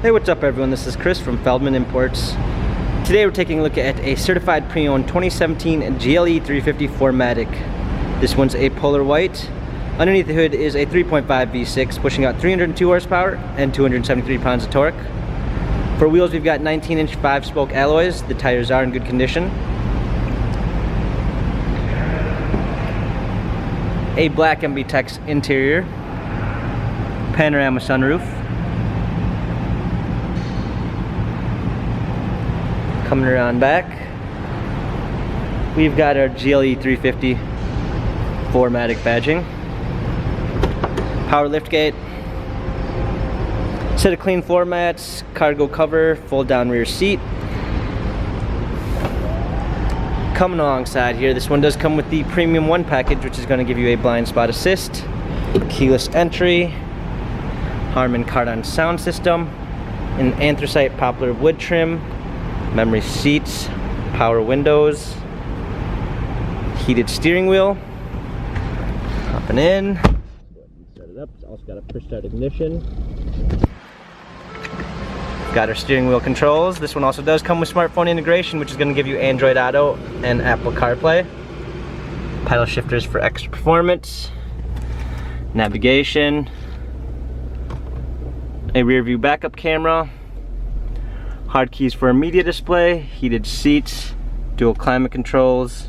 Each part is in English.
Hey, what's up everyone? This is Chris from Feldmann Imports. Today we're taking a look at a certified pre-owned 2017 GLE 350 4MATIC. This one's a polar white. Underneath the hood is a 3.5 V6 pushing out 302 horsepower and 273 pounds of torque. For wheels we've got 19-inch 5-spoke alloys. The tires are in good condition. A black MBTEX interior. Panorama sunroof. Coming around back, we've got our GLE 350 4MATIC badging. Power liftgate. Set of clean floor mats, cargo cover, fold down rear seat. Coming alongside here, this one does come with the Premium 1 package, which is going to give you a blind spot assist, keyless entry, Harman Kardon sound system, an anthracite poplar wood trim, memory seats, power windows, heated steering wheel. Hopping in. Set it up. It's also got a push start ignition. Got our steering wheel controls. This one also does come with smartphone integration, which is going to give you Android Auto and Apple CarPlay. Paddle shifters for extra performance. Navigation. A rear view backup camera. Hard keys for a media display, heated seats, dual climate controls,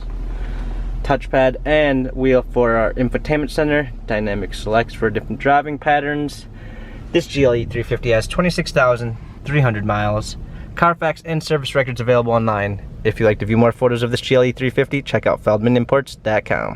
touchpad, and wheel for our infotainment center, dynamic selects for different driving patterns. This GLE 350 has 26,300 miles. Carfax and service records available online. If you'd like to view more photos of this GLE 350, check out feldmanimports.com.